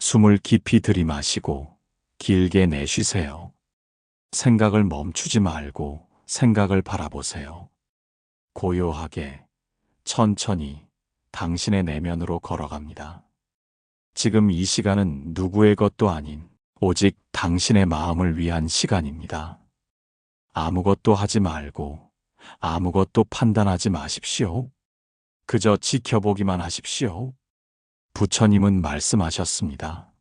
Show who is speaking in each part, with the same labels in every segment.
Speaker 1: 숨을 깊이 들이마시고 길게 내쉬세요. 생각을 멈추지 말고 생각을 바라보세요. 고요하게, 천천히 당신의 내면으로 걸어갑니다. 지금 이 시간은 누구의 것도 아닌 오직 당신의 마음을 위한 시간입니다. 아무것도 하지 말고 아무것도 판단하지 마십시오. 그저 지켜보기만 하십시오. 부처님은 말씀하셨습니다.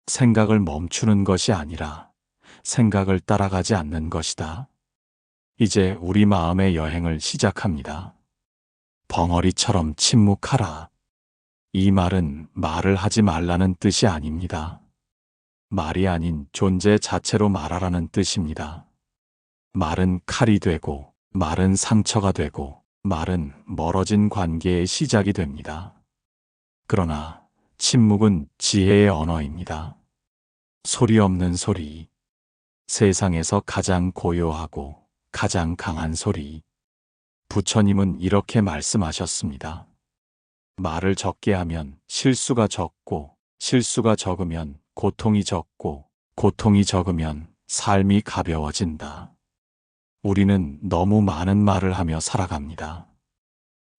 Speaker 1: 생각을 멈추는 것이 아니라 생각을 따라가지 않는 것이다. 이제 우리 마음의 여행을 시작합니다. 벙어리처럼 침묵하라. 이 말은 말을 하지 말라는 뜻이 아닙니다. 말이 아닌 존재 자체로 말하라는 뜻입니다. 말은 칼이 되고, 말은 상처가 되고, 말은 멀어진 관계의 시작이 됩니다. 그러나 침묵은 지혜의 언어입니다. 소리 없는 소리, 세상에서 가장 고요하고 가장 강한 소리. 부처님은 이렇게 말씀하셨습니다. 말을 적게 하면 실수가 적고, 실수가 적으면 고통이 적고, 고통이 적으면 삶이 가벼워진다. 우리는 너무 많은 말을 하며 살아갑니다.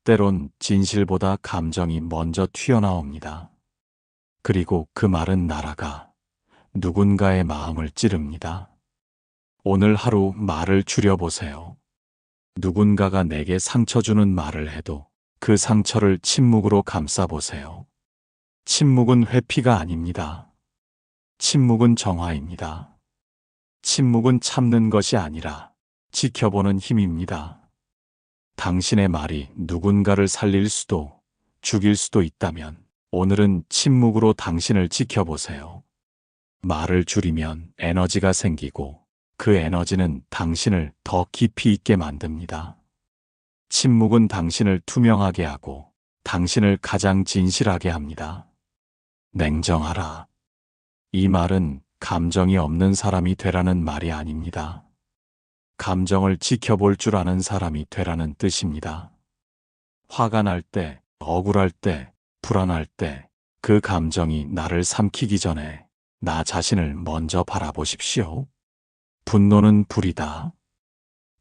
Speaker 1: 때론 진실보다 감정이 먼저 튀어나옵니다. 그리고 그 말은 날아가 누군가의 마음을 찌릅니다. 오늘 하루 말을 줄여보세요. 누군가가 내게 상처 주는 말을 해도 그 상처를 침묵으로 감싸보세요. 침묵은 회피가 아닙니다. 침묵은 정화입니다. 침묵은 참는 것이 아니라 지켜보는 힘입니다. 당신의 말이 누군가를 살릴 수도 죽일 수도 있다면 오늘은 침묵으로 당신을 지켜보세요. 말을 줄이면 에너지가 생기고 그 에너지는 당신을 더 깊이 있게 만듭니다. 침묵은 당신을 투명하게 하고 당신을 가장 진실하게 합니다. 냉정하라. 이 말은 감정이 없는 사람이 되라는 말이 아닙니다. 감정을 지켜볼 줄 아는 사람이 되라는 뜻입니다. 화가 날 때, 억울할 때, 불안할 때, 그 감정이 나를 삼키기 전에 나 자신을 먼저 바라보십시오. 분노는 불이다.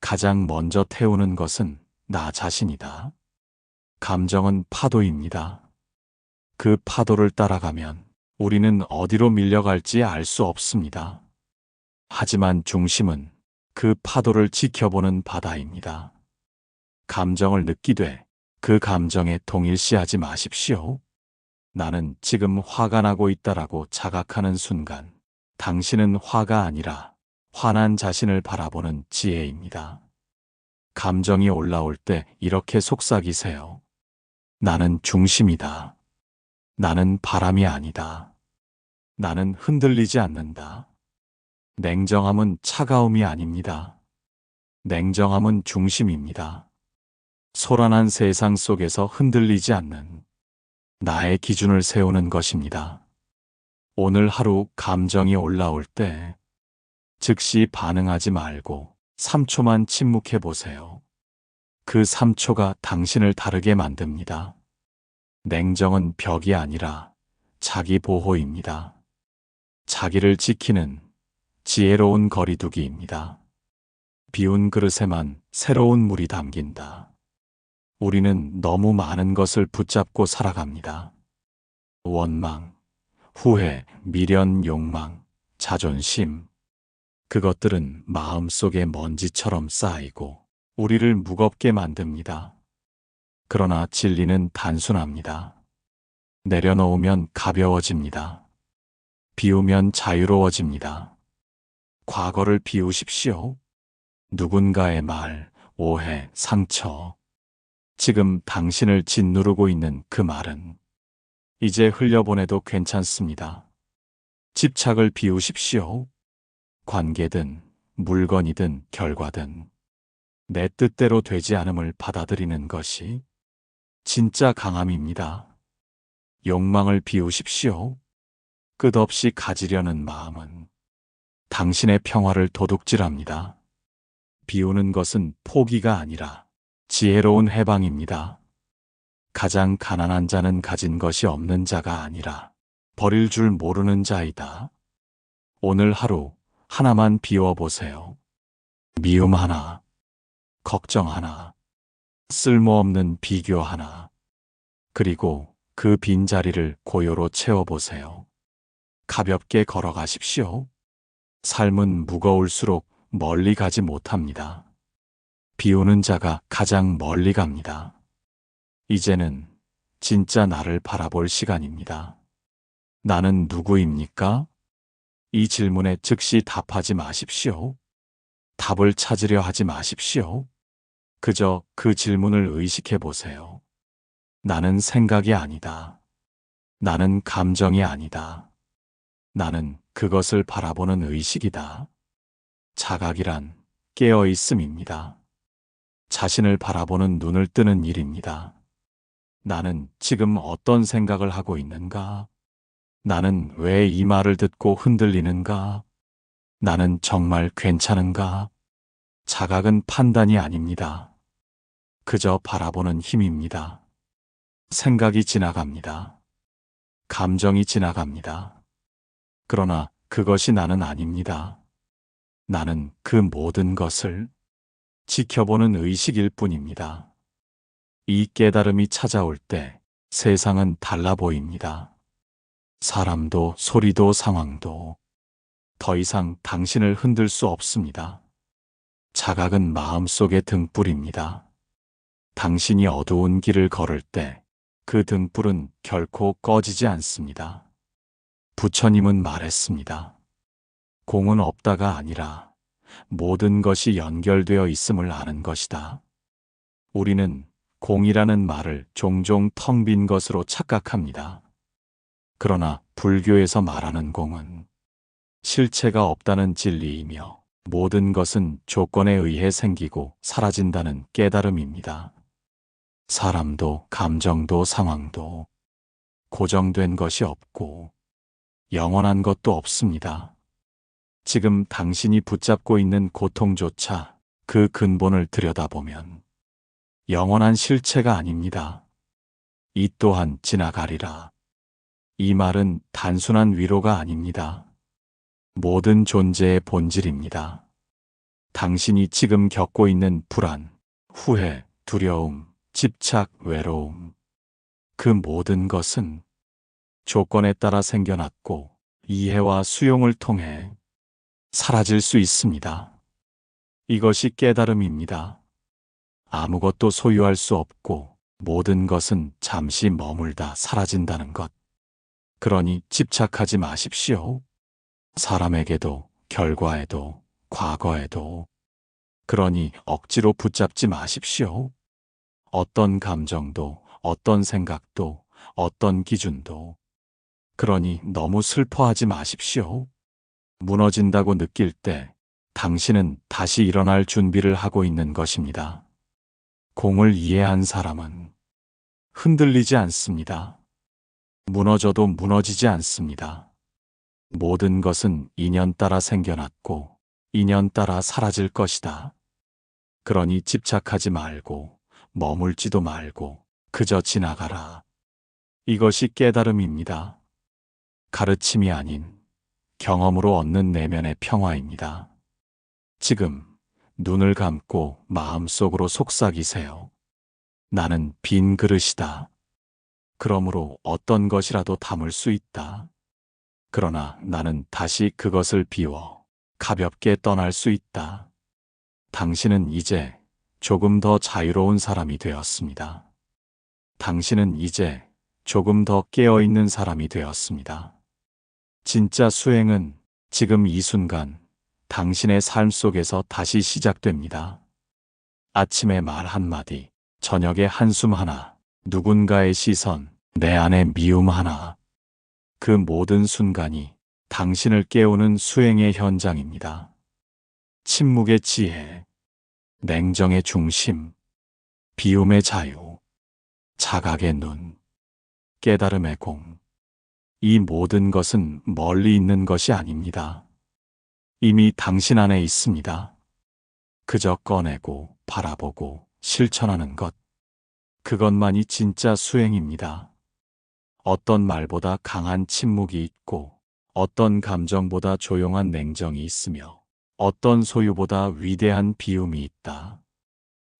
Speaker 1: 가장 먼저 태우는 것은 나 자신이다. 감정은 파도입니다. 그 파도를 따라가면 우리는 어디로 밀려갈지 알 수 없습니다. 하지만 중심은 그 파도를 지켜보는 바다입니다. 감정을 느끼되 그 감정에 동일시하지 마십시오. 나는 지금 화가 나고 있다라고 자각하는 순간 당신은 화가 아니라 화난 자신을 바라보는 지혜입니다. 감정이 올라올 때 이렇게 속삭이세요. 나는 중심이다. 나는 바람이 아니다. 나는 흔들리지 않는다. 냉정함은 차가움이 아닙니다. 냉정함은 중심입니다. 소란한 세상 속에서 흔들리지 않는 나의 기준을 세우는 것입니다. 오늘 하루 감정이 올라올 때 즉시 반응하지 말고 3초만 침묵해 보세요. 그 3초가 당신을 다르게 만듭니다. 냉정은 벽이 아니라 자기 보호입니다. 자기를 지키는 지혜로운 거리두기입니다. 비운 그릇에만 새로운 물이 담긴다. 우리는 너무 많은 것을 붙잡고 살아갑니다. 원망, 후회, 미련, 욕망, 자존심. 그것들은 마음속에 먼지처럼 쌓이고 우리를 무겁게 만듭니다. 그러나 진리는 단순합니다. 내려놓으면 가벼워집니다. 비우면 자유로워집니다. 과거를 비우십시오. 누군가의 말, 오해, 상처. 지금 당신을 짓누르고 있는 그 말은 이제 흘려보내도 괜찮습니다. 집착을 비우십시오. 관계든 물건이든 결과든 내 뜻대로 되지 않음을 받아들이는 것이 진짜 강함입니다. 욕망을 비우십시오. 끝없이 가지려는 마음은 당신의 평화를 도둑질합니다. 비우는 것은 포기가 아니라 지혜로운 해방입니다. 가장 가난한 자는 가진 것이 없는 자가 아니라 버릴 줄 모르는 자이다. 오늘 하루 하나만 비워보세요. 미움 하나, 걱정 하나, 쓸모없는 비교 하나, 그리고 그 빈자리를 고요로 채워보세요. 가볍게 걸어가십시오. 삶은 무거울수록 멀리 가지 못합니다. 비우는 자가 가장 멀리 갑니다. 이제는 진짜 나를 바라볼 시간입니다. 나는 누구입니까? 이 질문에 즉시 답하지 마십시오. 답을 찾으려 하지 마십시오. 그저 그 질문을 의식해 보세요. 나는 생각이 아니다. 나는 감정이 아니다. 나는 그것을 바라보는 의식이다. 자각이란 깨어 있음입니다. 자신을 바라보는 눈을 뜨는 일입니다. 나는 지금 어떤 생각을 하고 있는가? 나는 왜 이 말을 듣고 흔들리는가? 나는 정말 괜찮은가? 자각은 판단이 아닙니다. 그저 바라보는 힘입니다. 생각이 지나갑니다. 감정이 지나갑니다. 그러나 그것이 나는 아닙니다. 나는 그 모든 것을 지켜보는 의식일 뿐입니다. 이 깨달음이 찾아올 때 세상은 달라 보입니다. 사람도 소리도 상황도 더 이상 당신을 흔들 수 없습니다. 자각은 마음속의 등불입니다. 당신이 어두운 길을 걸을 때 그 등불은 결코 꺼지지 않습니다. 부처님은 말했습니다. 공은 없다가 아니라 모든 것이 연결되어 있음을 아는 것이다. 우리는 공이라는 말을 종종 텅 빈 것으로 착각합니다. 그러나 불교에서 말하는 공은 실체가 없다는 진리이며 모든 것은 조건에 의해 생기고 사라진다는 깨달음입니다. 사람도 감정도 상황도 고정된 것이 없고 영원한 것도 없습니다. 지금 당신이 붙잡고 있는 고통조차 그 근본을 들여다보면 영원한 실체가 아닙니다. 이 또한 지나가리라. 이 말은 단순한 위로가 아닙니다. 모든 존재의 본질입니다. 당신이 지금 겪고 있는 불안, 후회, 두려움, 집착, 외로움, 그 모든 것은 조건에 따라 생겨났고 이해와 수용을 통해 사라질 수 있습니다. 이것이 깨달음입니다. 아무것도 소유할 수 없고 모든 것은 잠시 머물다 사라진다는 것. 그러니 집착하지 마십시오. 사람에게도, 결과에도, 과거에도. 그러니 억지로 붙잡지 마십시오. 어떤 감정도, 어떤 생각도, 어떤 기준도. 그러니 너무 슬퍼하지 마십시오. 무너진다고 느낄 때 당신은 다시 일어날 준비를 하고 있는 것입니다. 공을 이해한 사람은 흔들리지 않습니다. 무너져도 무너지지 않습니다. 모든 것은 인연 따라 생겨났고 인연 따라 사라질 것이다. 그러니 집착하지 말고 머물지도 말고 그저 지나가라. 이것이 깨달음입니다. 가르침이 아닌 경험으로 얻는 내면의 평화입니다. 지금 눈을 감고 마음속으로 속삭이세요. 나는 빈 그릇이다. 그러므로 어떤 것이라도 담을 수 있다. 그러나 나는 다시 그것을 비워 가볍게 떠날 수 있다. 당신은 이제 조금 더 자유로운 사람이 되었습니다. 당신은 이제 조금 더 깨어있는 사람이 되었습니다. 진짜 수행은 지금 이 순간 당신의 삶 속에서 다시 시작됩니다. 아침에 말 한마디, 저녁에 한숨 하나, 누군가의 시선, 내 안의 미움 하나. 그 모든 순간이 당신을 깨우는 수행의 현장입니다. 침묵의 지혜, 냉정의 중심, 비움의 자유, 자각의 눈, 깨달음의 공. 이 모든 것은 멀리 있는 것이 아닙니다. 이미 당신 안에 있습니다. 그저 꺼내고 바라보고 실천하는 것. 그것만이 진짜 수행입니다. 어떤 말보다 강한 침묵이 있고 어떤 감정보다 조용한 냉정이 있으며 어떤 소유보다 위대한 비움이 있다.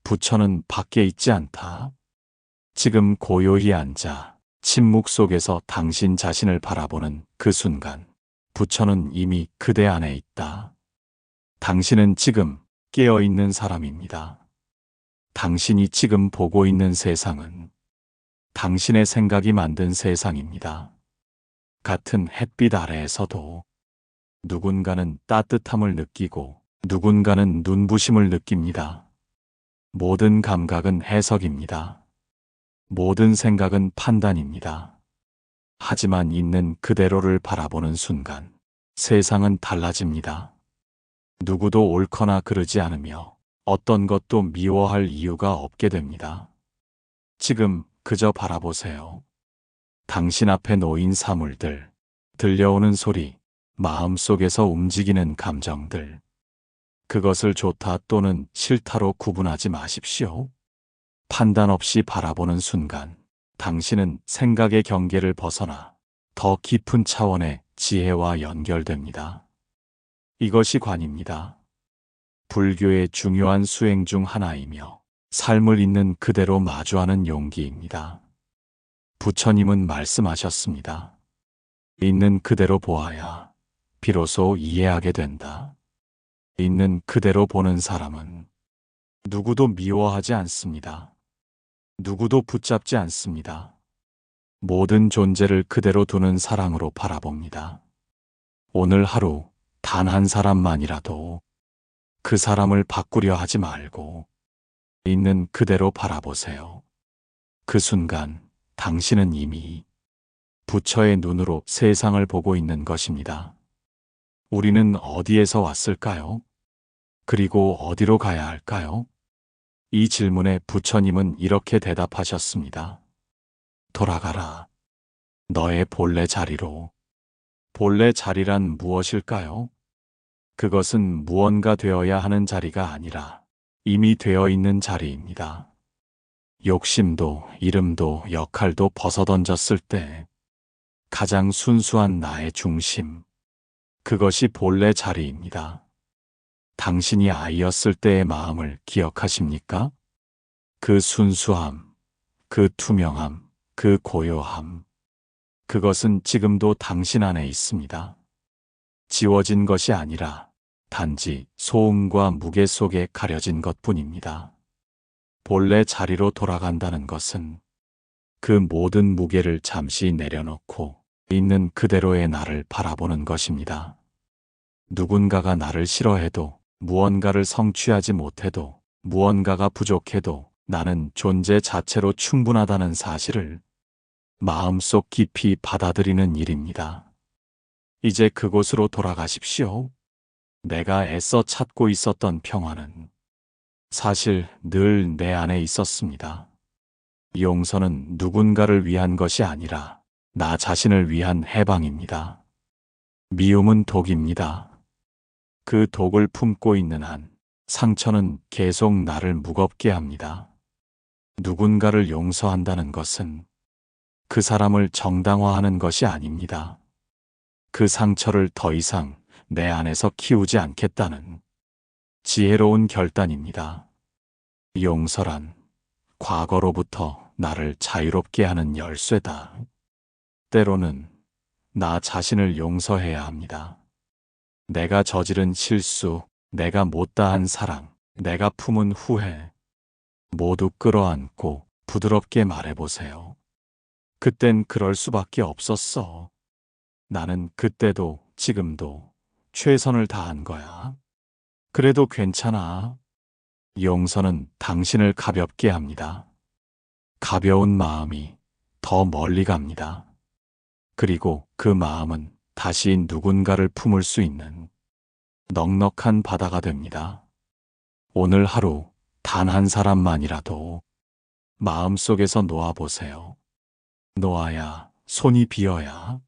Speaker 1: 부처는 밖에 있지 않다. 지금 고요히 앉아 침묵 속에서 당신 자신을 바라보는 그 순간 부처는 이미 그대 안에 있다. 당신은 지금 깨어있는 사람입니다. 당신이 지금 보고 있는 세상은 당신의 생각이 만든 세상입니다. 같은 햇빛 아래에서도 누군가는 따뜻함을 느끼고 누군가는 눈부심을 느낍니다. 모든 감각은 해석입니다. 모든 생각은 판단입니다. 하지만 있는 그대로를 바라보는 순간 세상은 달라집니다. 누구도 옳거나 그르지 않으며 어떤 것도 미워할 이유가 없게 됩니다. 지금 그저 바라보세요. 당신 앞에 놓인 사물들, 들려오는 소리, 마음속에서 움직이는 감정들. 그것을 좋다 또는 싫다로 구분하지 마십시오. 판단 없이 바라보는 순간 당신은 생각의 경계를 벗어나 더 깊은 차원의 지혜와 연결됩니다. 이것이 관입니다. 불교의 중요한 수행 중 하나이며 삶을 있는 그대로 마주하는 용기입니다. 부처님은 말씀하셨습니다. 있는 그대로 보아야 비로소 이해하게 된다. 있는 그대로 보는 사람은 누구도 미워하지 않습니다. 누구도 붙잡지 않습니다. 모든 존재를 그대로 두는 사랑으로 바라봅니다. 오늘 하루 단 한 사람만이라도 그 사람을 바꾸려 하지 말고 있는 그대로 바라보세요. 그 순간 당신은 이미 부처의 눈으로 세상을 보고 있는 것입니다. 우리는 어디에서 왔을까요? 그리고 어디로 가야 할까요? 이 질문에 부처님은 이렇게 대답하셨습니다. 돌아가라. 너의 본래 자리로. 본래 자리란 무엇일까요? 그것은 무언가 되어야 하는 자리가 아니라 이미 되어 있는 자리입니다. 욕심도 이름도 역할도 벗어던졌을 때 가장 순수한 나의 중심, 그것이 본래 자리입니다. 당신이 아이였을 때의 마음을 기억하십니까? 그 순수함, 그 투명함, 그 고요함, 그것은 지금도 당신 안에 있습니다. 지워진 것이 아니라 단지 소음과 무게 속에 가려진 것뿐입니다. 본래 자리로 돌아간다는 것은 그 모든 무게를 잠시 내려놓고 있는 그대로의 나를 바라보는 것입니다. 누군가가 나를 싫어해도, 무언가를 성취하지 못해도, 무언가가 부족해도 나는 존재 자체로 충분하다는 사실을 마음속 깊이 받아들이는 일입니다. 이제 그곳으로 돌아가십시오. 내가 애써 찾고 있었던 평화는 사실 늘 내 안에 있었습니다. 용서는 누군가를 위한 것이 아니라 나 자신을 위한 해방입니다. 미움은 독입니다. 그 독을 품고 있는 한 상처는 계속 나를 무겁게 합니다. 누군가를 용서한다는 것은 그 사람을 정당화하는 것이 아닙니다. 그 상처를 더 이상 내 안에서 키우지 않겠다는 지혜로운 결단입니다. 용서란 과거로부터 나를 자유롭게 하는 열쇠다. 때로는 나 자신을 용서해야 합니다. 내가 저지른 실수, 내가 못다한 사랑, 내가 품은 후회, 모두 끌어안고 부드럽게 말해보세요. 그땐 그럴 수밖에 없었어. 나는 그때도 지금도 최선을 다한 거야. 그래도 괜찮아. 용서는 당신을 가볍게 합니다. 가벼운 마음이 더 멀리 갑니다. 그리고 그 마음은 다시 누군가를 품을 수 있는 넉넉한 바다가 됩니다. 오늘 하루 단 한 사람만이라도 마음속에서 놓아보세요. 놓아야 손이 비어야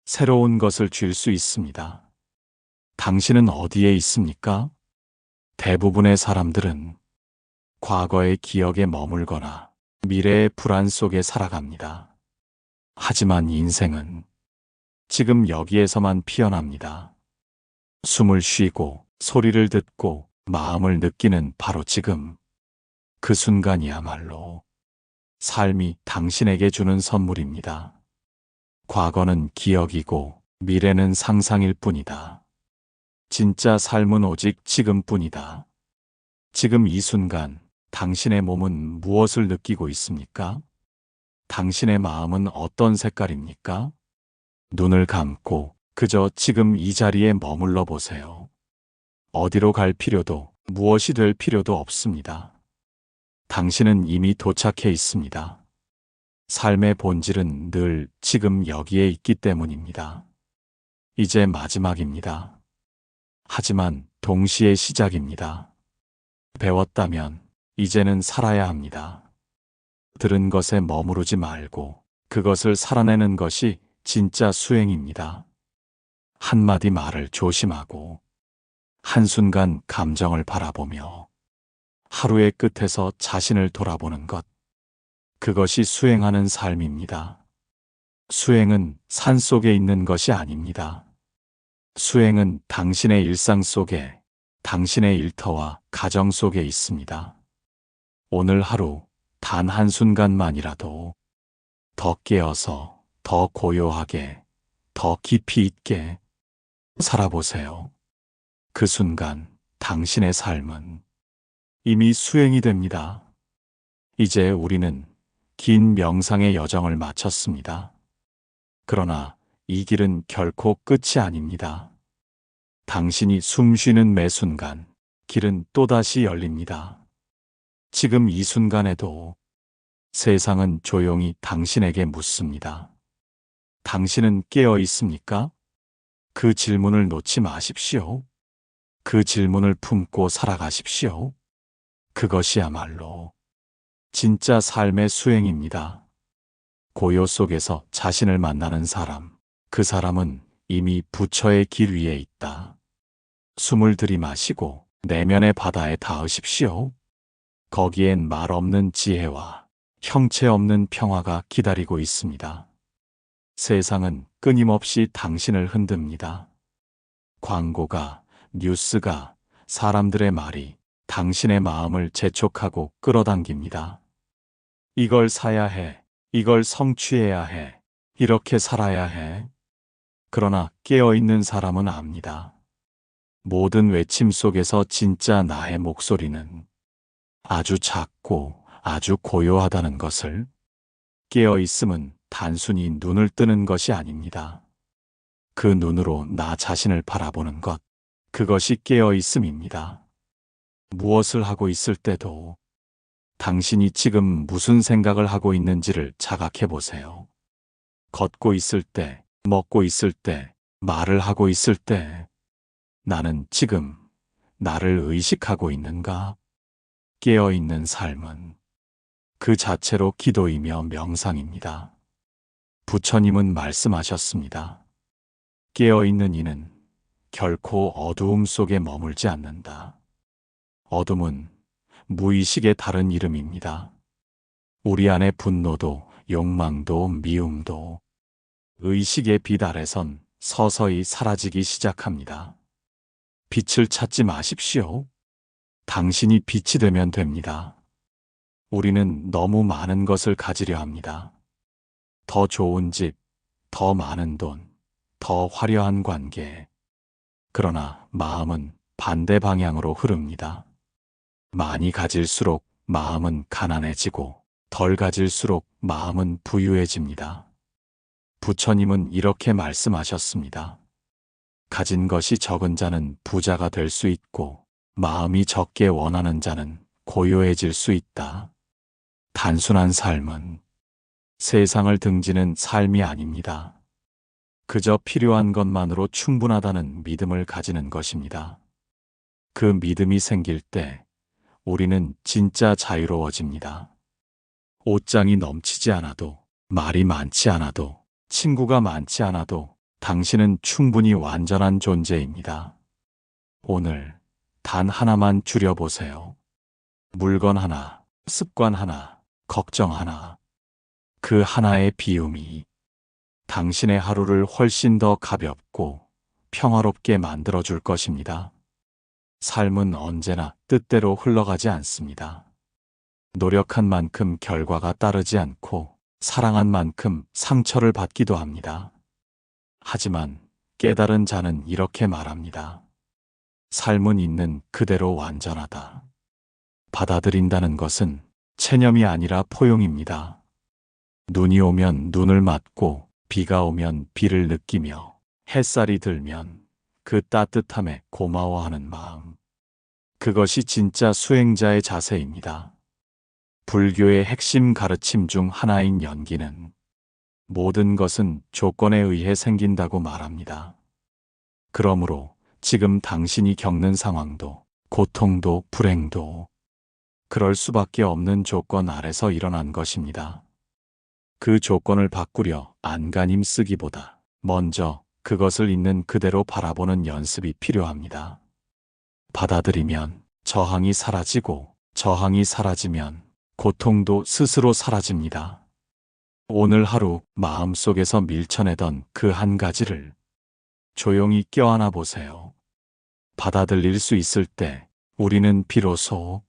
Speaker 1: 새로운 것을 쥘 수 있습니다. 당신은 어디에 있습니까? 대부분의 사람들은 과거의 기억에 머물거나 미래의 불안 속에 살아갑니다. 하지만 인생은 지금 여기에서만 피어납니다. 숨을 쉬고 소리를 듣고 마음을 느끼는 바로 지금. 그 순간이야말로 삶이 당신에게 주는 선물입니다. 과거는 기억이고 미래는 상상일 뿐이다. 진짜 삶은 오직 지금뿐이다. 지금 이 순간 당신의 몸은 무엇을 느끼고 있습니까? 당신의 마음은 어떤 색깔입니까? 눈을 감고 그저 지금 이 자리에 머물러 보세요. 어디로 갈 필요도 무엇이 될 필요도 없습니다. 당신은 이미 도착해 있습니다. 삶의 본질은 늘 지금 여기에 있기 때문입니다. 이제 마지막입니다. 하지만 동시에 시작입니다. 배웠다면 이제는 살아야 합니다. 들은 것에 머무르지 말고 그것을 살아내는 것이 진짜 수행입니다. 한마디 말을 조심하고 한순간 감정을 바라보며 하루의 끝에서 자신을 돌아보는 것. 그것이 수행하는 삶입니다. 수행은 산 속에 있는 것이 아닙니다. 수행은 당신의 일상 속에, 당신의 일터와 가정 속에 있습니다. 오늘 하루 단 한순간만이라도 더 깨어서, 더 고요하게, 더 깊이 있게 살아보세요. 그 순간 당신의 삶은 이미 수행이 됩니다. 이제 우리는 긴 명상의 여정을 마쳤습니다. 그러나 이 길은 결코 끝이 아닙니다. 당신이 숨 쉬는 매 순간 길은 또다시 열립니다. 지금 이 순간에도 세상은 조용히 당신에게 묻습니다. 당신은 깨어 있습니까? 그 질문을 놓지 마십시오. 그 질문을 품고 살아가십시오. 그것이야말로 진짜 삶의 수행입니다. 고요 속에서 자신을 만나는 사람, 그 사람은 이미 부처의 길 위에 있다. 숨을 들이마시고 내면의 바다에 닿으십시오. 거기엔 말 없는 지혜와 형체 없는 평화가 기다리고 있습니다. 세상은 끊임없이 당신을 흔듭니다. 광고가, 뉴스가, 사람들의 말이 당신의 마음을 재촉하고 끌어당깁니다. 이걸 사야 해. 이걸 성취해야 해. 이렇게 살아야 해. 그러나 깨어있는 사람은 압니다. 모든 외침 속에서 진짜 나의 목소리는 아주 작고 아주 고요하다는 것을. 깨어있음은 단순히 눈을 뜨는 것이 아닙니다. 그 눈으로 나 자신을 바라보는 것, 그것이 깨어있음입니다. 무엇을 하고 있을 때도 당신이 지금 무슨 생각을 하고 있는지를 자각해 보세요. 걷고 있을 때, 먹고 있을 때, 말을 하고 있을 때, 나는 지금 나를 의식하고 있는가? 깨어있는 삶은 그 자체로 기도이며 명상입니다. 부처님은 말씀하셨습니다. 깨어있는 이는 결코 어두움 속에 머물지 않는다. 어둠은 무의식의 다른 이름입니다. 우리 안의 분노도, 욕망도, 미움도 의식의 빛 아래선 서서히 사라지기 시작합니다. 빛을 찾지 마십시오. 당신이 빛이 되면 됩니다. 우리는 너무 많은 것을 가지려 합니다. 더 좋은 집, 더 많은 돈, 더 화려한 관계. 그러나 마음은 반대 방향으로 흐릅니다. 많이 가질수록 마음은 가난해지고 덜 가질수록 마음은 부유해집니다. 부처님은 이렇게 말씀하셨습니다. 가진 것이 적은 자는 부자가 될 수 있고 마음이 적게 원하는 자는 고요해질 수 있다. 단순한 삶은 세상을 등지는 삶이 아닙니다. 그저 필요한 것만으로 충분하다는 믿음을 가지는 것입니다. 그 믿음이 생길 때 우리는 진짜 자유로워집니다. 옷장이 넘치지 않아도, 말이 많지 않아도, 친구가 많지 않아도 당신은 충분히 완전한 존재입니다. 오늘 단 하나만 줄여보세요. 물건 하나, 습관 하나, 걱정 하나. 그 하나의 비움이 당신의 하루를 훨씬 더 가볍고 평화롭게 만들어줄 것입니다. 삶은 언제나 뜻대로 흘러가지 않습니다. 노력한 만큼 결과가 따르지 않고 사랑한 만큼 상처를 받기도 합니다. 하지만 깨달은 자는 이렇게 말합니다. 삶은 있는 그대로 완전하다. 받아들인다는 것은 체념이 아니라 포용입니다. 눈이 오면 눈을 맞고 비가 오면 비를 느끼며 햇살이 들면 그 따뜻함에 고마워하는 마음. 그것이 진짜 수행자의 자세입니다. 불교의 핵심 가르침 중 하나인 연기는 모든 것은 조건에 의해 생긴다고 말합니다. 그러므로 지금 당신이 겪는 상황도 고통도 불행도 그럴 수밖에 없는 조건 아래서 일어난 것입니다. 그 조건을 바꾸려 안간힘 쓰기보다 먼저 그것을 있는 그대로 바라보는 연습이 필요합니다. 받아들이면 저항이 사라지고 저항이 사라지면 고통도 스스로 사라집니다. 오늘 하루 마음속에서 밀쳐내던 그 한 가지를 조용히 껴안아 보세요. 받아들일 수 있을 때 우리는 비로소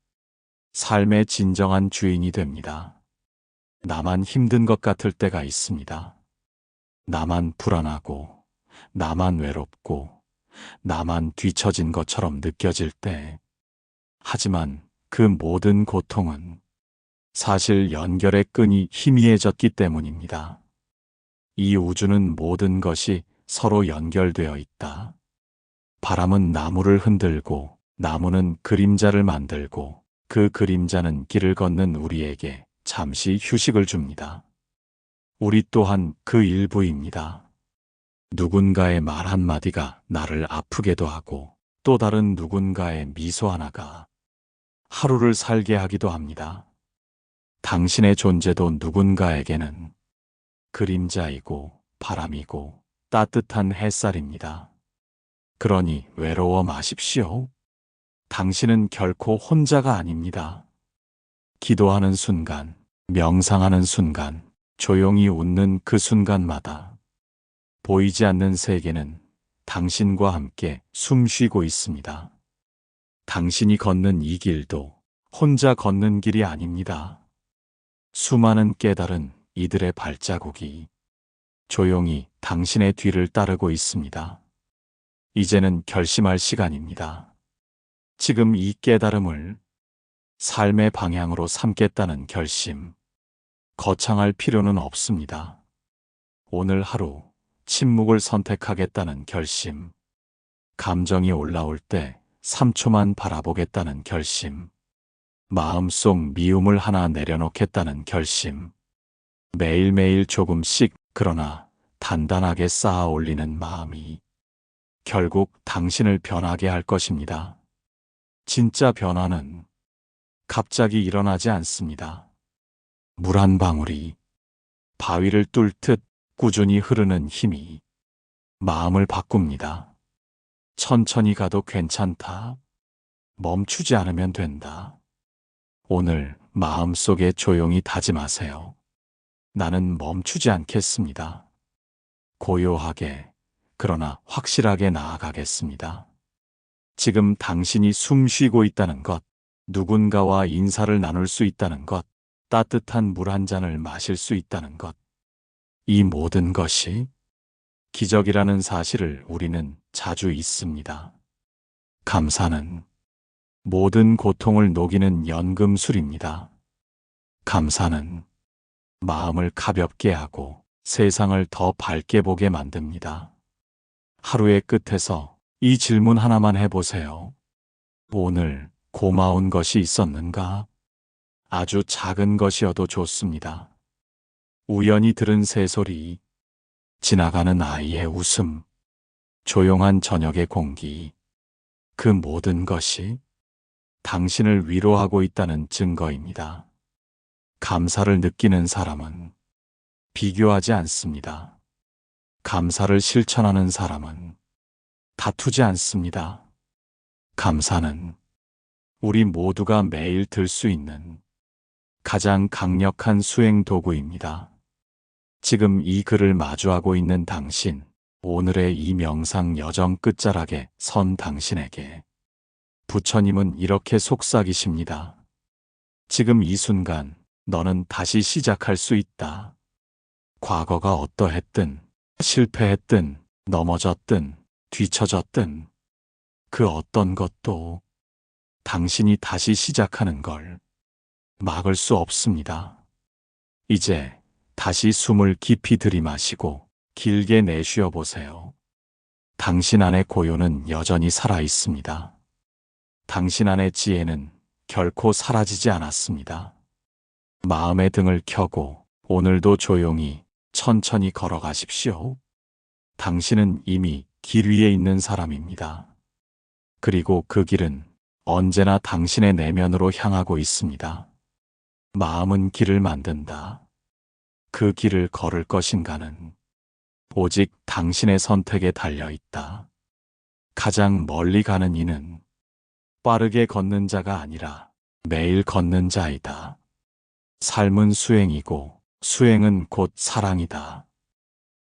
Speaker 1: 삶의 진정한 주인이 됩니다. 나만 힘든 것 같을 때가 있습니다. 나만 불안하고, 나만 외롭고, 나만 뒤처진 것처럼 느껴질 때. 하지만 그 모든 고통은 사실 연결의 끈이 희미해졌기 때문입니다. 이 우주는 모든 것이 서로 연결되어 있다. 바람은 나무를 흔들고, 나무는 그림자를 만들고, 그 그림자는 길을 걷는 우리에게 잠시 휴식을 줍니다. 우리 또한 그 일부입니다. 누군가의 말 한마디가 나를 아프게도 하고 또 다른 누군가의 미소 하나가 하루를 살게 하기도 합니다. 당신의 존재도 누군가에게는 그림자이고 바람이고 따뜻한 햇살입니다. 그러니 외로워 마십시오. 당신은 결코 혼자가 아닙니다. 기도하는 순간, 명상하는 순간, 조용히 웃는 그 순간마다 보이지 않는 세계는 당신과 함께 숨 쉬고 있습니다. 당신이 걷는 이 길도 혼자 걷는 길이 아닙니다. 수많은 깨달은 이들의 발자국이 조용히 당신의 뒤를 따르고 있습니다. 이제는 결심할 시간입니다. 지금 이 깨달음을 삶의 방향으로 삼겠다는 결심. 거창할 필요는 없습니다. 오늘 하루 침묵을 선택하겠다는 결심. 감정이 올라올 때 3초만 바라보겠다는 결심. 마음속 미움을 하나 내려놓겠다는 결심. 매일매일 조금씩 그러나 단단하게 쌓아 올리는 마음이 결국 당신을 변하게 할 것입니다. 진짜 변화는 갑자기 일어나지 않습니다. 물 한 방울이 바위를 뚫듯 꾸준히 흐르는 힘이 마음을 바꿉니다. 천천히 가도 괜찮다. 멈추지 않으면 된다. 오늘 마음속에 조용히 다짐하세요. 나는 멈추지 않겠습니다. 고요하게, 그러나 확실하게 나아가겠습니다. 지금 당신이 숨 쉬고 있다는 것, 누군가와 인사를 나눌 수 있다는 것, 따뜻한 물 한 잔을 마실 수 있다는 것. 이 모든 것이 기적이라는 사실을 우리는 자주 잊습니다. 감사는 모든 고통을 녹이는 연금술입니다. 감사는 마음을 가볍게 하고 세상을 더 밝게 보게 만듭니다. 하루의 끝에서 이 질문 하나만 해보세요. 오늘 고마운 것이 있었는가? 아주 작은 것이어도 좋습니다. 우연히 들은 새소리, 지나가는 아이의 웃음, 조용한 저녁의 공기, 그 모든 것이 당신을 위로하고 있다는 증거입니다. 감사를 느끼는 사람은 비교하지 않습니다. 감사를 실천하는 사람은 다투지 않습니다. 감사는 우리 모두가 매일 들 수 있는 가장 강력한 수행 도구입니다. 지금 이 글을 마주하고 있는 당신, 오늘의 이 명상 여정 끝자락에 선 당신에게 부처님은 이렇게 속삭이십니다. 지금 이 순간 너는 다시 시작할 수 있다. 과거가 어떠했든, 실패했든, 넘어졌든, 뒤처졌든, 그 어떤 것도 당신이 다시 시작하는 걸 막을 수 없습니다. 이제 다시 숨을 깊이 들이마시고 길게 내쉬어 보세요. 당신 안의 고요는 여전히 살아 있습니다. 당신 안의 지혜는 결코 사라지지 않았습니다. 마음의 등을 켜고 오늘도 조용히 천천히 걸어가십시오. 당신은 이미 길 위에 있는 사람입니다. 그리고 그 길은 언제나 당신의 내면으로 향하고 있습니다. 마음은 길을 만든다. 그 길을 걸을 것인가는 오직 당신의 선택에 달려 있다. 가장 멀리 가는 이는 빠르게 걷는 자가 아니라 매일 걷는 자이다. 삶은 수행이고 수행은 곧 사랑이다.